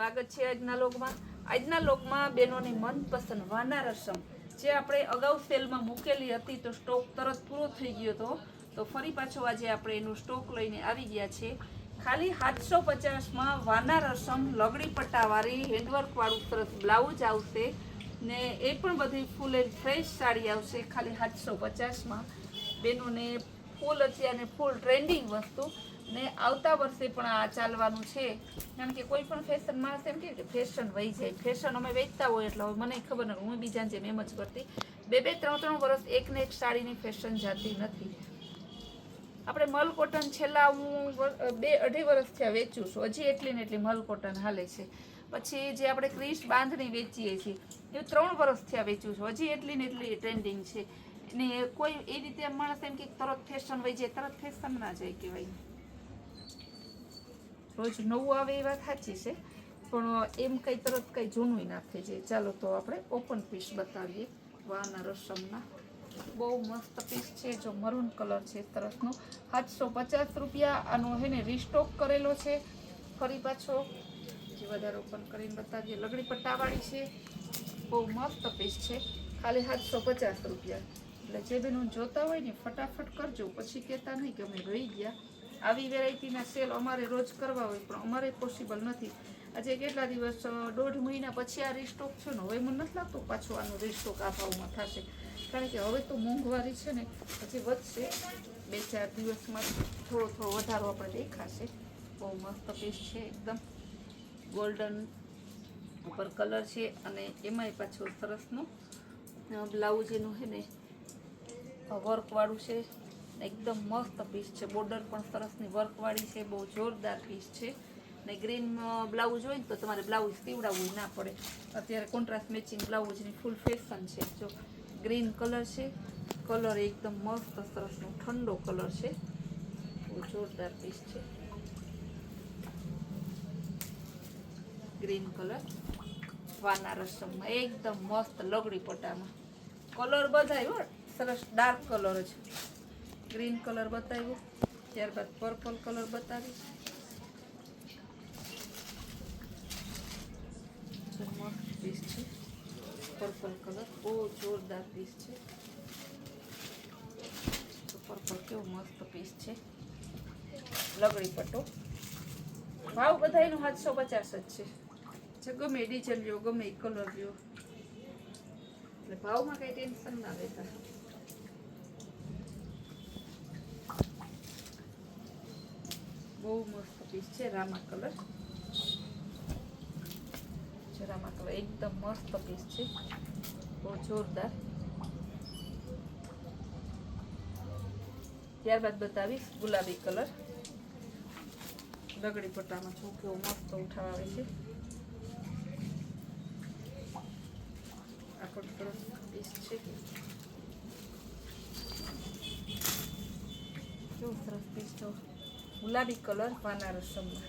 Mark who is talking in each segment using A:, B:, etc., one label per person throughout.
A: સ્વાગત છે આજના લોગમાં. આજના લોગમાં બહેનોની મનપસંદ વાના રસમ જે આપણે અગાઉ સેલમાં મૂકેલી હતી તો સ્ટોક તરત પૂરો થઈ ગયો હતો, તો ફરી પાછો આજે આપણે એનો સ્ટોક લઈને આવી ગયા છે. ખાલી 750માં વાના રસમ લગડી પટ્ટાવાળી હેન્ડવર્કવાળું સરસ બ્લાઉઝ આવશે ને એ પણ બધી ફૂલ એન્ડ ફ્રેશ સાડી આવશે ખાલી 750માં. બહેનોને ફૂલ અત્યારે ફૂલ ટ્રેન્ડિંગ વસ્તુ ને આવતા વર્ષે પણ આ ચાલવાનું છે, કારણ કે કોઈ પણ ફેશન માણસ એમ કે ફેશન વહી જાય, ફેશન અમે વેચતા હોય એટલે હવે મને ખબર નથી, હું બીજાને જેમ એમ જ કરતી. 2-3 વર્ષ એકને એક સાડીની ફેશન જાતી નથી. આપણે મલ કોટન છેલ્લા હું 2-2.5 વર્ષથી વેચું છું, હજી એટલી ને એટલી મલ કોટન હાલે છે. પછી જે આપણે ક્રિશ બાંધણી વેચીએ છીએ એ 3 વર્ષથી વેચું છું, હજી એટલી ને એટલી ટ્રેન્ડિંગ છે. ને કોઈ એ રીતે માણસ એમ કે તરત ફેશન વહી જાય, તરત ફેશન ના જાય કહેવાય. રોજ નવું આવે એ વાત સાચી છે, પણ એમ કંઈ તરત કંઈ જૂનું ના થઈ જાય. ચાલો તો આપણે ઓપન પીસ બતાવીએ વાના રસમના. બહુ મસ્ત પીસ છે, જો મરૂન કલર છે સરસનો. 750 રૂપિયા. આનો હે ને રીસ્ટોક કરેલો છે. ફરી પાછો જે વધારે ઓપન કરીને બતાવીએ, લગડી પટ્ટાવાળી છે, બહુ મસ્ત પીસ છે, ખાલી 750 રૂપિયા. એટલે જે બેનો જોતા હોય ને ફટાફટ કરજો, પછી કહેતા નહીં કે અમે રહી ગયા. આવી વેરાયટીના સેલ અમારે રોજ કરવા હોય પણ અમારે પોસિબલ નથી. આજે કેટલા દિવસ 1.5 મહિના પછી આ રીસ્ટોક છે ને, હવે મને નથી લાગતું પાછું આનું રીસ્ટોક આ ભાવમાં થશે, કારણ કે હવે તો મોંઘવારી છે ને હજી વધશે. 2-4 દિવસમાં થોડો વધારો આપણે દેખાશે. બહુ મસ્ત પીસ છે, એકદમ ગોલ્ડન ઉપર કલર છે અને એમાંય પાછું સરસનું બ્લાઉઝ એનું છે ને વર્કવાળું છે, એકદમ મસ્ત પીસ છે. બોર્ડર પણ સરસની વર્કવાળી છે, બહુ જોરદાર પીસ છે. ને ગ્રીન બ્લાઉઝ હોય ને તો તમારે બ્લાઉઝ સીવડાવવું ના પડે. અત્યારે કોન્ટ્રાસ્ટ મેચિંગ બ્લાઉઝની ફૂલ ફેશન છે. જો ગ્રીન કલર છે, કલર એકદમ મસ્ત સરસનો ઠંડો કલર છે, બહુ જોરદાર પીસ છે. ગ્રીન કલર વાના રસમમાં એકદમ મસ્ત લગડી પટ્ટામાં. કલર બધાય સરસ ડાર્ક કલર છે. ગ્રીન કલર બતાવ્યો, ત્યારબાદ પર્પલ કલર બતાવીશ. મસ્ત પીસ છે, પર્પલ કલર બહુ જોરદાર પીસ છે. પર્પલ કેવો મસ્ત પીસ છે, લગડી પટ્ટો. ભાવ બધાયનો 750 જ છે. ગમે ડિઝાઇન લ્યો, ગમે કલર લ્યો, એટલે ભાવમાં કઈ ટેન્શન ના લેતા. બહુ મસ્ત પીસ છે, રામા કલર. રામા કલર એકદમ મસ્ત પીસ છે, બહુ જોરદાર. ત્યારબાદ બતાવીશ ગુલાબી કલર. લગડી પટ્ટામાં જો કેવો મસ્ત ઉઠાવ આવે છે. આ પણ સરસ પીસ છે, કેવું સરસ પીસ જો ગુલાબી કલર વાના રસમમાં.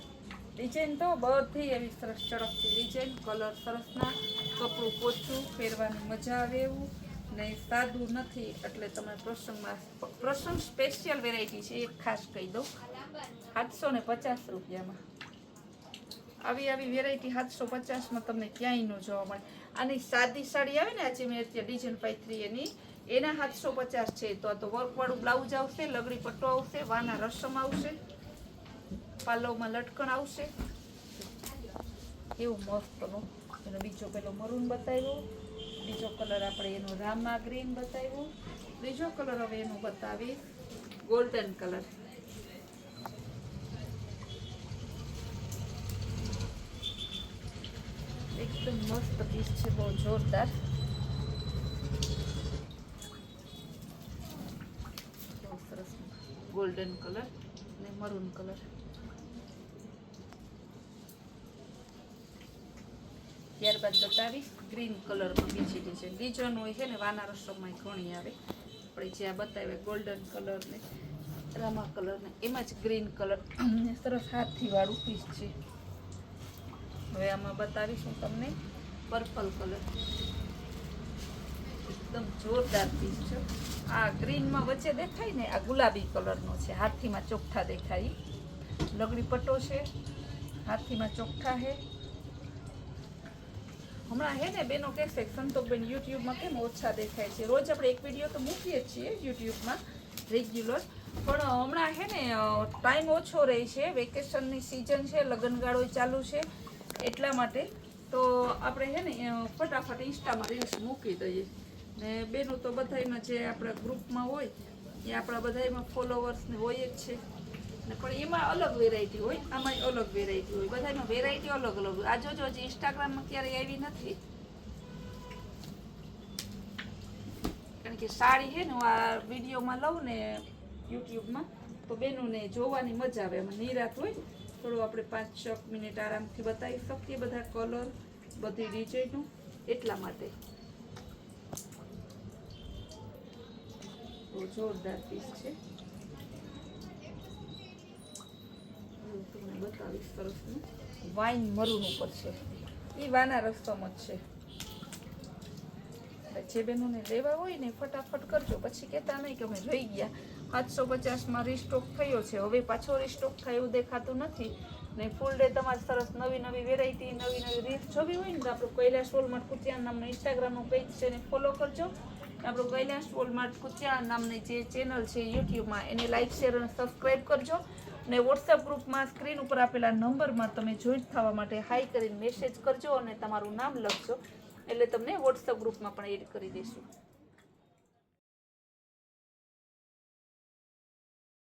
A: ડિઝાઇન તો બધી એવી સરસ ચળકતી ડિઝાઇન, કલર સરસના, કપડું પોચું, પહેરવાની મજા આવે એવું ને સાદું નથી. એટલે તમે પ્રસંગ સ્પેશિયલ વેરાયટી છે, એક ખાસ કહી દઉં. 750 રૂપિયામાં આવી વેરાયટી 750માં તમને ક્યાંય ન જોવા મળે. આની સાદી સાડી આવે ને, આજે મેં અત્યારે ડિઝાઇન પાથરી એના 750 છે. તો આ તો વર્કવાળું બ્લાઉઝ આવશે, લગડી પટ્ટો આવશે, વાના રસમ આવશે, પાલવમાં લટકણ આવશે, એવું મસ્તનો. એનો બીજો પેલો મરૂન બતાવ્યો, બીજો કલર આપણે એનો રામા ગ્રીન બતાવ્યો, ત્રીજો કલર હવે એનો બતાવી ગોલ્ડન કલર. એકદમ મસ્ત પીસ છે, બહુ જોરદાર. બહુ સરસ ગોલ્ડન કલર ને મરૂન કલર. ત્યારબાદ બતાવીશ ગ્રીન કલરમાં બીજી ડિઝાઇન હોય છે ને, વાના રસમમાં ઘણી આવે. આપણે જ્યાં બતાવ્યા ગોલ્ડન કલર ને રામા કલર ને એમાં જ ગ્રીન કલર સરસ હાથથી વાળું પીસ છે. હવે આમાં બતાવીશું તમને પર્પલ કલર. એકદમ જોરદાર પીસ છે. આ ગ્રીનમાં વચ્ચે દેખાય ને, આ ગુલાબી કલરનો છે, હાથીમાં ચોખ્ઠા દેખાય. લગડી પટ્ટો છે, હાથીમાં ચોખ્ઠા છે, હમણાં હે ને બેનો કહેશે સંતોષબેન યુટ્યુબમાં કેમ ઓછા દેખાય છે. રોજ આપણે એક વિડીયો તો મૂકીએ જ છીએ યુટ્યુબમાં રેગ્યુલર, પણ હમણાં હે ને ટાઈમ ઓછો રહે છે. વેકેશનની સિઝન છે, લગ્નગાળો ચાલુ છે, એટલા માટે તો આપણે હે ને ફટાફટ ઇન્સ્ટામાં રીલ્સ મૂકી દઈએ. ને બેનું તો બધામાં જે આપણા ગ્રુપમાં હોય એ આપણા બધામાં ફોલોવર્સને હોય જ છે ને, પણ એમાં અલગ વેરાયટી હોય, આમાં અલગ વેરાયટી હોય, બધામાં વેરાયટી અલગ અલગ હોય. આ જોજો હજી ઇન્સ્ટાગ્રામમાં ક્યારેય આવી નથી, કારણ કે સાડી છે ને હું આ વિડીયોમાં લઉં ને યુટ્યુબમાં તો બેનોને જોવાની મજા આવે. એમાં નિરાત હોય, થોડું આપણે 5-6 મિનિટ આરામથી બતાવી શકીએ બધા કલર, બધી ડિઝાઇનો, એટલા માટે. બહુ જોરદાર પીસ છે, તમને બતાવીશ. સરસનું વાઇન મરૂન ઉપર છે, એ વાના રસમ જ છે. જે બેનોને લેવા હોય ને ફટાફટ કરજો, પછી કહેતા નહીં કે અમે રહી ગયા. 750માં રીસ્ટોક થયો છે, હવે પાછો રીસ્ટોક થાય એવું દેખાતું નથી ને. ફૂલ ડે તમારે સરસ નવી નવી વેરાયટી, નવી નવી રીત જોવી હોય ને તો આપણું કૈલાશ વોલમાર્ટ કુતિયાણા નામનું ઇન્સ્ટાગ્રામનું પેજ છે ને ફોલો કરજો. આપણું કૈલાશ વોલમાર્ટ કુતિયાણા નામની જે ચેનલ છે યુટ્યુબમાં એને લાઇક, શેર અને સબસ્ક્રાઈબ કરજો. ને વોટ્સએપ ગ્રુપમાં સ્ક્રીન ઉપર આપેલા નંબરમાં તમે જોઈન્ટ થવા માટે હાઈ કરીને મેસેજ કરજો અને તમારું નામ લખજો, એટલે તમને વોટ્સએપ ગ્રુપમાં પણ એડ કરી દઈશું.